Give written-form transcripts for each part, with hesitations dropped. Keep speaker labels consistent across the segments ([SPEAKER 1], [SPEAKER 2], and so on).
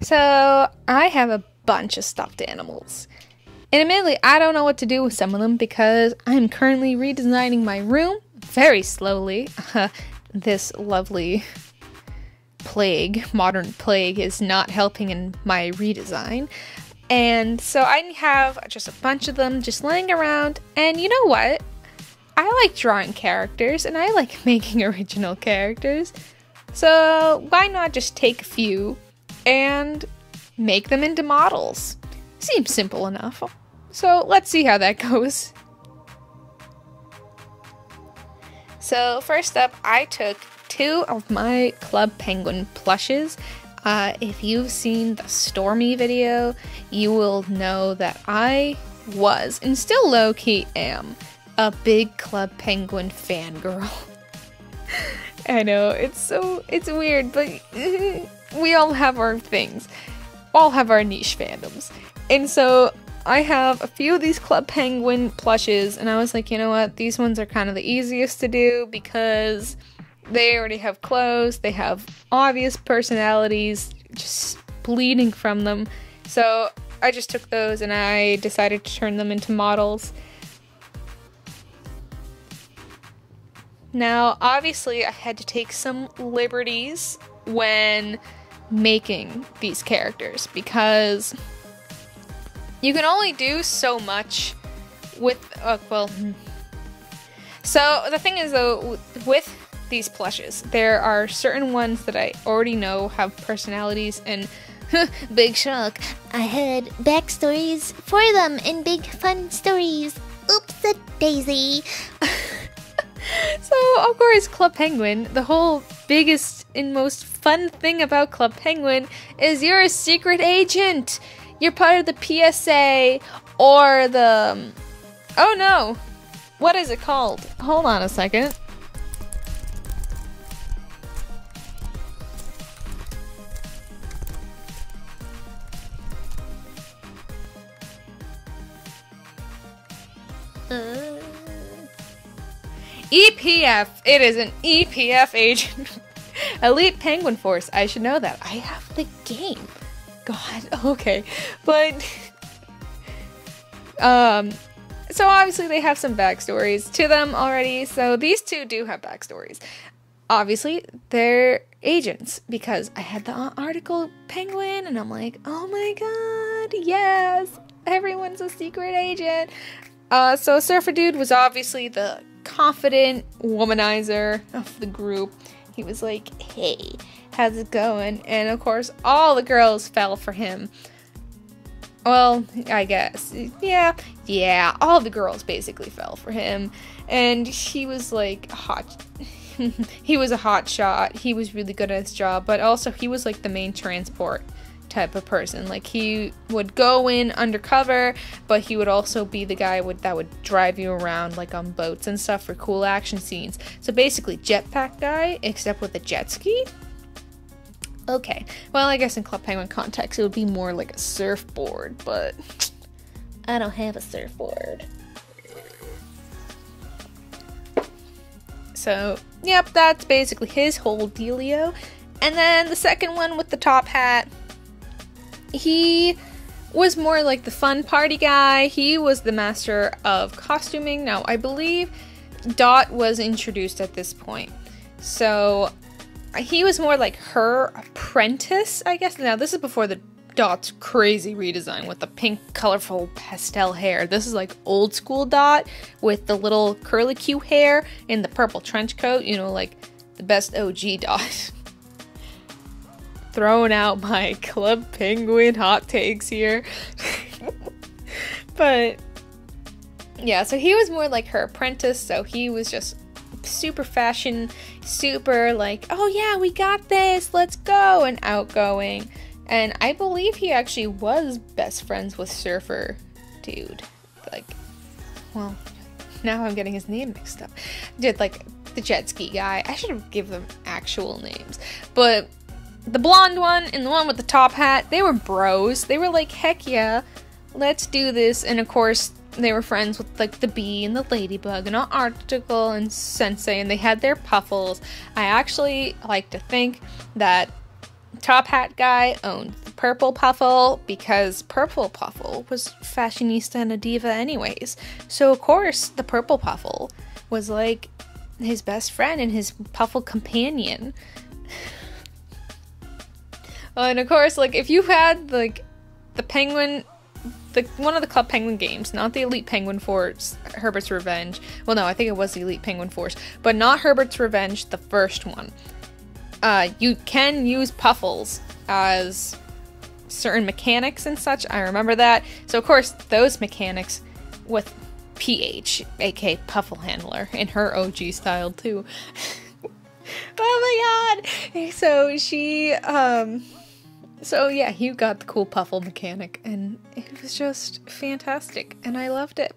[SPEAKER 1] So I have a bunch of stuffed animals. And admittedly, I don't know what to do with some of them because I'm currently redesigning my room very slowly. This lovely modern plague, is not helping in my redesign. And so I have just a bunch of them just laying around. And you know what? I like drawing characters and I like making original characters. So why not just take a few and make them into models? Seems simple enough. So let's see how that goes. So first up, I took 2 of my Club Penguin plushes. If you've seen the Stormy video, you will know that I was, and still low-key am, a big Club Penguin fangirl. I know, it's weird, but we all have our things. All have our niche fandoms. And so I have a few of these Club Penguin plushes, and I was like, you know what, these ones are kind of the easiest to do because they already have clothes, they have obvious personalities just bleeding from them. So I just took those and I decided to turn them into models. Now, obviously, I had to take some liberties when making these characters because you can only do so much with, so the thing is though, with these plushes, there are certain ones that I already know have personalities and big shock, I had backstories for them and big fun stories. Oops-a-daisy. So, of course, Club Penguin, the whole biggest and most fun thing about Club Penguin is you're a secret agent. You're part of the PSA or the... Oh no! What is it called? Hold on a second. EPF! It is an EPF agent. Elite Penguin Force. I should know that. I have the game. God, okay. But, so obviously they have some backstories to them already. So these 2 do have backstories. Obviously, they're agents because I had the article Penguin and I'm like, oh my god, yes! Everyone's a secret agent. So Surfer Dude was obviously the confident womanizer of the group. He was like, hey, how's it going? And of course, all the girls fell for him. Well, I guess. Yeah, all the girls basically fell for him. And he was like hot. He was a hot shot. He was really good at his job, but also he was like the main transport type of person. Like, he would go in undercover, but he would also be the guy that would drive you around like on boats and stuff for cool action scenes. So basically jetpack guy, except with a jet ski. Okay, well, I guess in Club Penguin context it would be more like a surfboard, but I don't have a surfboard. So yep, that's basically his whole dealio. And then the second one with the top hat, he was more like the fun party guy. He was the master of costuming. Now, I believe Dot was introduced at this point. So, he was more like her apprentice, I guess. Now, this is before the Dot's crazy redesign with the pink, colorful pastel hair. This is like old school Dot with the little curlicue hair and the purple trench coat. You know, like the best OG Dot. Throwing out my Club Penguin hot takes here. But yeah, so he was more like her apprentice, so he was just super fashion, super like, oh yeah, we got this, let's go, and outgoing. And I believe he actually was best friends with Surfer Dude. Like, well, now I'm getting his name mixed up. Did like the jet ski guy. I should have given them actual names. But the blonde one and the one with the top hat, they were bros. They were like, heck yeah, let's do this. And of course, they were friends with like the bee and the ladybug and all Article and Sensei, and they had their puffles. I actually like to think that top hat guy owned the Purple Puffle because Purple Puffle was fashionista and a diva anyways. So of course the Purple Puffle was like his best friend and his Puffle companion. And of course, like, if you had like the Penguin, one of the Club Penguin games, not the Elite Penguin Force, Herbert's Revenge. Well, no, I think it was the Elite Penguin Force, but not Herbert's Revenge, the first one. You can use Puffles as certain mechanics and such. I remember that. So, of course, those mechanics with PH, aka Puffle Handler, in her OG style, too. Oh my god! So she, so yeah, he got the cool Puffle mechanic, and it was just fantastic, and I loved it.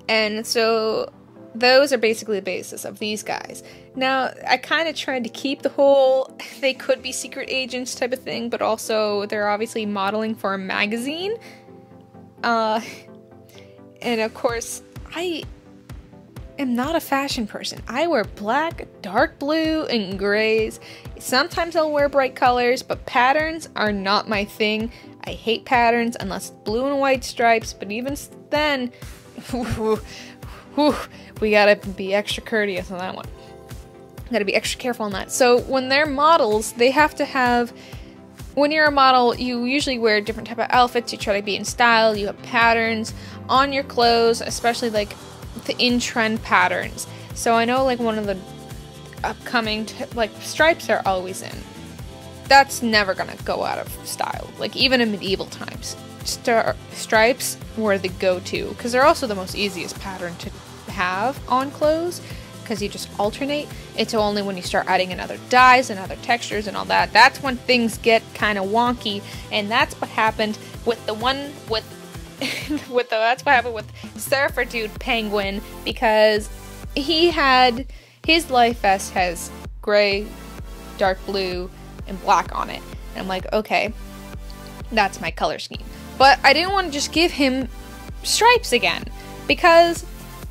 [SPEAKER 1] And so those are basically the basis of these guys. Now, I kind of tried to keep the whole they could be secret agents type of thing, but also they're obviously modeling for a magazine. And of course, I am not a fashion person. I wear black, dark blue, and grays. Sometimes I'll wear bright colors, but patterns are not my thing. I hate patterns unless it's blue and white stripes, but even then, we gotta be extra courteous on that one. Gotta be extra careful on that. So when they're models, they have to have, when you're a model, you usually wear different type of outfits. You try to be in style. You have patterns on your clothes, especially like the in-trend patterns. So I know like one of the upcoming like stripes are always in. That's never gonna go out of style. Like even in medieval times, stripes were the go-to because they're also the most easiest pattern to have on clothes because you just alternate. It's only when you start adding in other dyes and other textures and all that, that's when things get kind of wonky, and that's what happened with the one with that's what happened with Surfer Dude Penguin, because he had his life vest has gray, dark blue, and black on it. And I'm like, okay, that's my color scheme. But I didn't want to just give him stripes again, because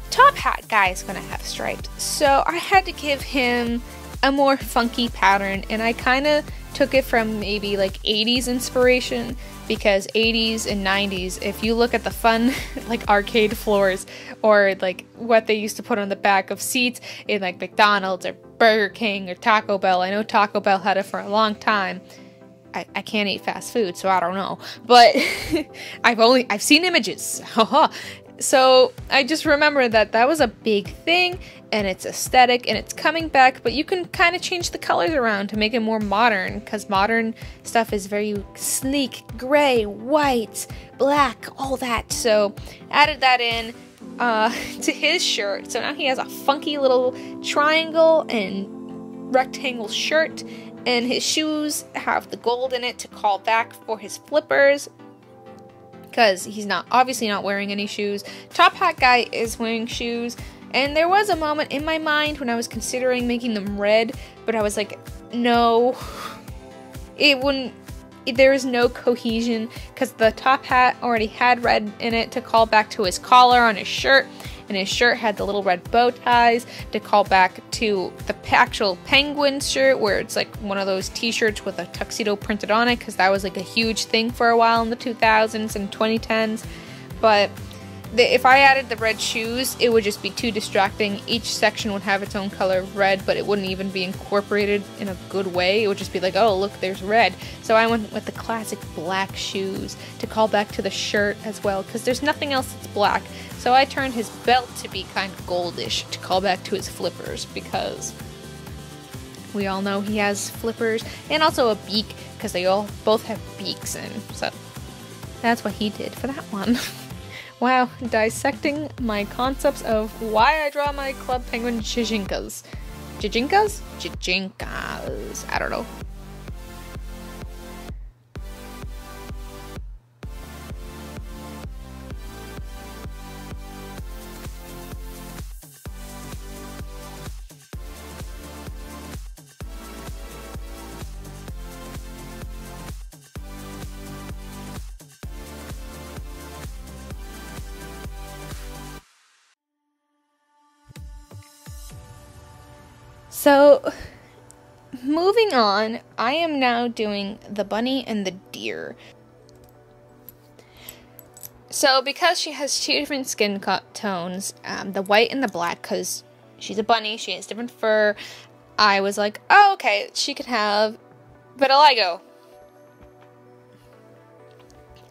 [SPEAKER 1] Top Hat guy is gonna have stripes. So I had to give him a more funky pattern, and I kind of took it from maybe like 80s inspiration, because 80s and 90s, if you look at the fun like arcade floors or like what they used to put on the back of seats in like McDonald's or Burger King or Taco Bell. I know Taco Bell had it for a long time. I can't eat fast food, so I don't know, but I've seen images. So I just remember that was a big thing, and it's aesthetic, and it's coming back, but you can kind of change the colors around to make it more modern, because modern stuff is very sleek, gray, white, black, all that. So added that in to his shirt. So now he has a funky little triangle and rectangle shirt, and his shoes have the gold in it to call back for his flippers, because he's obviously not wearing any shoes. Top Hat guy is wearing shoes, and there was a moment in my mind when I was considering making them red, but I was like, no, it wouldn't. There is no cohesion, because the top hat already had red in it to call back to his collar on his shirt, and his shirt had the little red bow ties to call back to the actual penguin shirt, where it's like one of those t-shirts with a tuxedo printed on it, because that was like a huge thing for a while in the 2000s and 2010s. But if I added the red shoes, it would just be too distracting. Each section would have its own color of red, but it wouldn't even be incorporated in a good way. It would just be like, oh, look, there's red. So I went with the classic black shoes to call back to the shirt as well, because there's nothing else that's black. So I turned his belt to be kind of goldish to call back to his flippers, because we all know he has flippers, and also a beak, because they both have beaks, and so that's what he did for that one. Wow, dissecting my concepts of why I draw my Club Penguin Jijinkas. Jijinkas? Jijinkas. I don't know. So, moving on, I am now doing the bunny and the deer. So because she has 2 different skin tones, the white and the black, because she's a bunny, she has different fur, I was like, oh, okay, she could have vitiligo.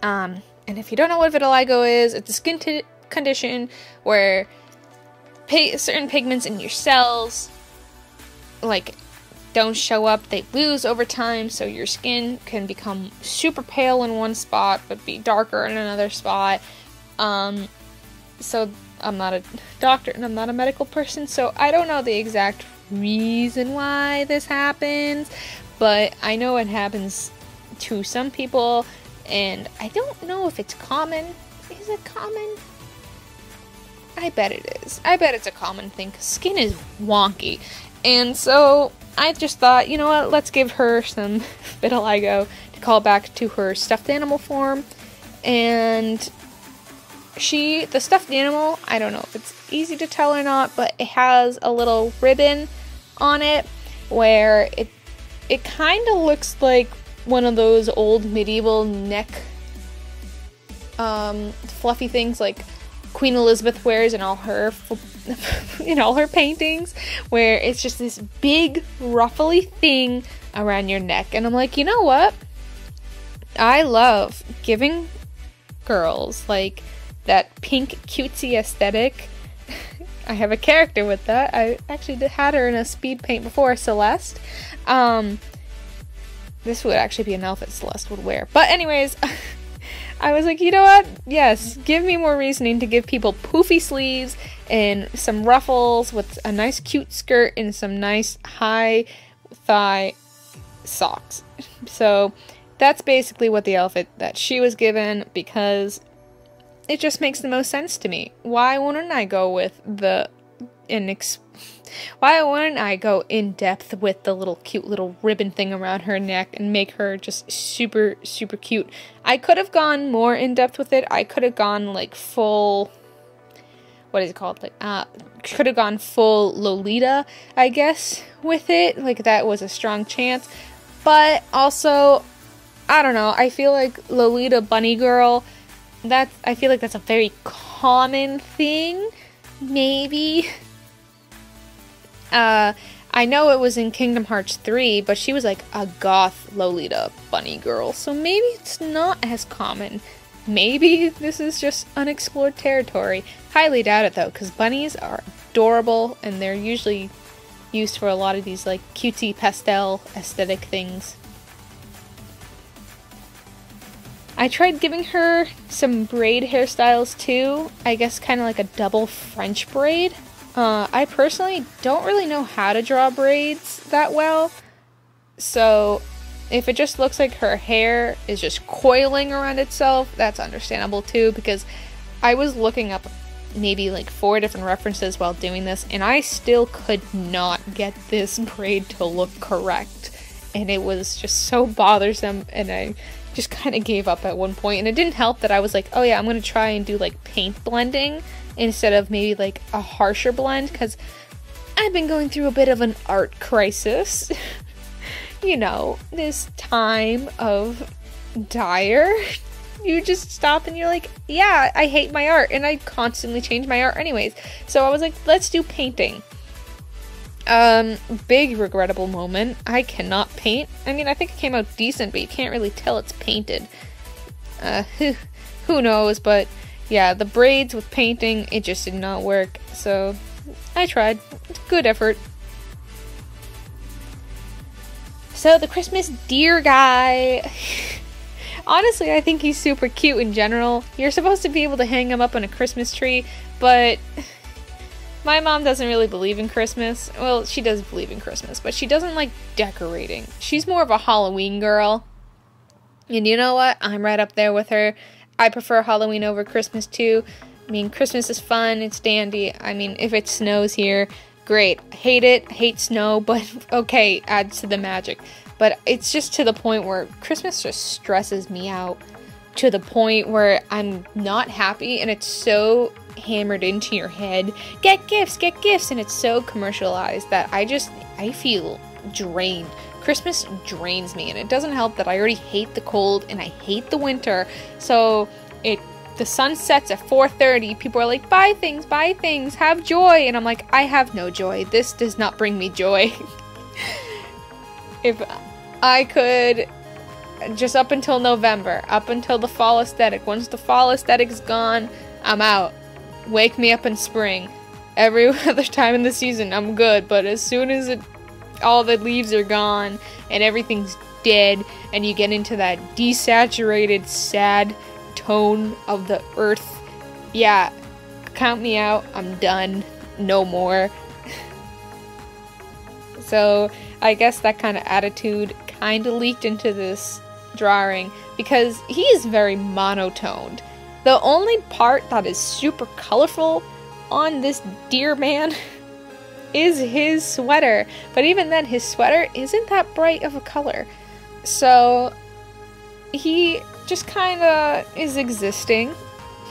[SPEAKER 1] And if you don't know what vitiligo is, it's a skin condition where certain pigments in your cells, like, don't show up, they lose over time, so your skin can become super pale in one spot, but be darker in another spot. So I'm not a doctor, and I'm not a medical person, so I don't know the exact reason why this happens, but I know it happens to some people, and I don't know if it's common. Is it common? I bet it is. I bet it's a common thing, 'cause skin is wonky. And so I just thought, you know what, let's give her some vitiligo to call back to her stuffed animal form. And the stuffed animal, I don't know if it's easy to tell or not, but it has a little ribbon on it where it kind of looks like one of those old medieval neck fluffy things like Queen Elizabeth wears in all her paintings, where it's just this big ruffly thing around your neck. And I'm like, you know what? I love giving girls like that pink cutesy aesthetic. I have a character with that. I actually had her in a speed paint before, Celeste. This would actually be an outfit Celeste would wear. But anyways, I was like, you know what? Yes, give me more reasoning to give people poofy sleeves and some ruffles with a nice cute skirt and some nice high thigh socks. So that's basically what the outfit that she was given, because it just makes the most sense to me. Why wouldn't I go with why wouldn't I go in depth with the little cute little ribbon thing around her neck and make her just super, super cute? I could have gone more in depth with it. I could have gone like full, what is it called? Like, could have gone full Lolita, I guess, with it. Like, that was a strong chance. But also, I don't know. I feel like Lolita Bunny Girl, I feel like that's a very common thing. Maybe. I know it was in Kingdom Hearts 3, but she was like a goth Lolita bunny girl, so maybe it's not as common. Maybe this is just unexplored territory. Highly doubt it though, because bunnies are adorable, and they're usually used for a lot of these like cutesy pastel aesthetic things. I tried giving her some braid hairstyles too, I guess kind of like a double French braid. I personally don't really know how to draw braids that well, so if it just looks like her hair is just coiling around itself, that's understandable too, because I was looking up maybe like 4 different references while doing this, and I still could not get this braid to look correct, and it was just so bothersome, and I just kind of gave up at one point. And it didn't help that I was like, oh yeah, I'm gonna try and do like paint blending instead of maybe like a harsher blend, because I've been going through a bit of an art crisis. You know, this time of dire, you just stop and you're like, yeah, I hate my art, and I constantly change my art anyways. So I was like, let's do painting. Big regrettable moment. I cannot paint. I mean, I think it came out decent, but you can't really tell it's painted. Who knows, but yeah, the braids with painting, it just did not work, so I tried. It's a good effort. So, the Christmas deer guy. Honestly, I think he's super cute in general. You're supposed to be able to hang him up on a Christmas tree, but my mom doesn't really believe in Christmas. Well, she does believe in Christmas, but she doesn't like decorating. She's more of a Halloween girl. And you know what? I'm right up there with her. I prefer Halloween over Christmas too. I mean, Christmas is fun, it's dandy. I mean, if it snows here, great. Hate it, hate snow, but okay, adds to the magic. But it's just to the point where Christmas just stresses me out. To the point where I'm not happy, and it's so hammered into your head. Get gifts, and it's so commercialized that I feel drained Christmas drains me, and it doesn't help that I already hate the cold and I hate the winter. So the sun sets at 4:30. People are like, buy things, have joy. And I'm like, I have no joy. This does not bring me joy. If I could, just up until November, up until the fall aesthetic. Once the fall aesthetic's gone, I'm out. Wake me up in spring. Every other time in the season, I'm good. But as soon as all the leaves are gone and everything's dead, and you get into that desaturated, sad tone of the earth, yeah, count me out. I'm done. No more. So I guess that kind of attitude kind of leaked into this drawing, because he is very monotoned. The only part that is super colorful on this deer man is his sweater, but even then his sweater isn't that bright of a color. So he just kind of is existing.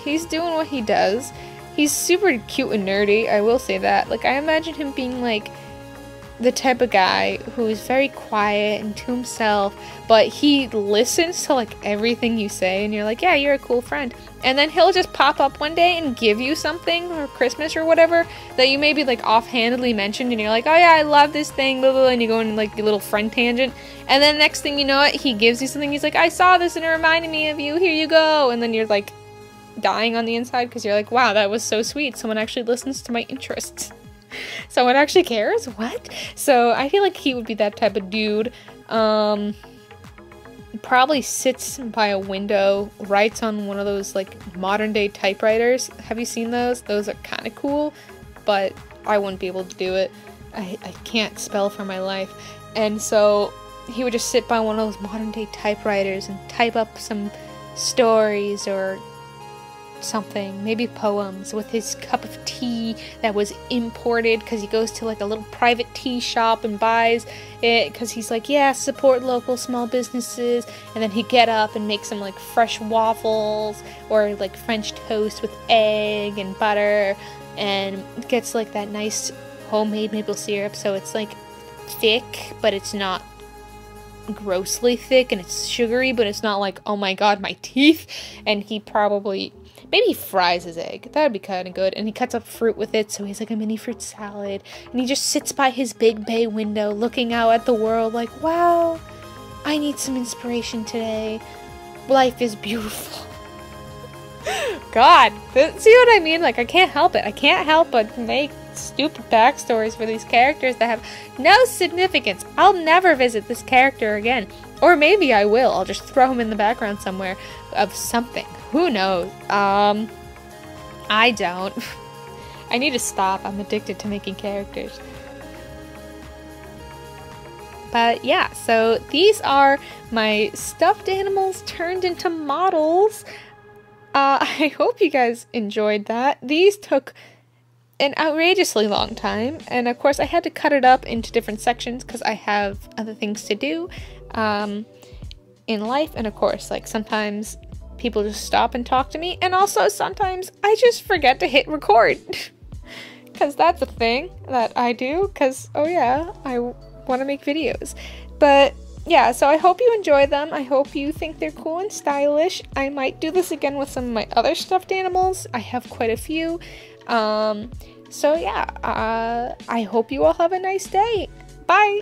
[SPEAKER 1] He's doing what he does. He's super cute and nerdy, I will say that. Like, I imagine him being like the type of guy who is very quiet and to himself, but he listens to like everything you say, and you're like, yeah, you're a cool friend. And then he'll just pop up one day and give you something for Christmas or whatever that you maybe like offhandedly mentioned, and you're like, oh yeah, I love this thing, blah, blah, blah, and you go in like your little friend tangent, and then next thing you know it, he gives you something. He's like, I saw this and it reminded me of you, here you go. And then you're like dying on the inside because you're like, wow, that was so sweet, someone actually listens to my interests. Someone actually cares? What? So I feel like he would be that type of dude. Probably sits by a window, writes on one of those like modern day typewriters. Have you seen those? Those are kind of cool, but I wouldn't be able to do it. I can't spell for my life. And so he would just sit by one of those modern day typewriters and type up some stories or something, maybe poems, with his cup of tea that was imported, because he goes to like a little private tea shop and buys it because he's like, yeah, support local small businesses. And then he'd get up and make some like fresh waffles or like French toast with egg and butter, and gets like that nice homemade maple syrup, so it's like thick but it's not grossly thick, and it's sugary but it's not like, oh my god, my teeth. And he probably maybe he fries his egg. That would be kind of good. And he cuts up fruit with it, so he's like a mini fruit salad. And he just sits by his big bay window looking out at the world like, wow, I need some inspiration today. Life is beautiful. God, see what I mean? Like, I can't help it. I can't help but make stupid backstories for these characters that have no significance. I'll never visit this character again. Or maybe I will. I'll just throw him in the background somewhere of something. Who knows? I don't. I need to stop. I'm addicted to making characters. But yeah, so these are my stuffed animals turned into models. I hope you guys enjoyed that. These took an outrageously long time, and of course I had to cut it up into different sections because I have other things to do in life, and of course, like, sometimes people just stop and talk to me, and also sometimes I just forget to hit record because that's a thing that I do, because oh yeah, I want to make videos. But yeah, so I hope you enjoy them. I hope you think they're cool and stylish. I might do this again with some of my other stuffed animals. I have quite a few. So yeah, I hope you all have a nice day. Bye!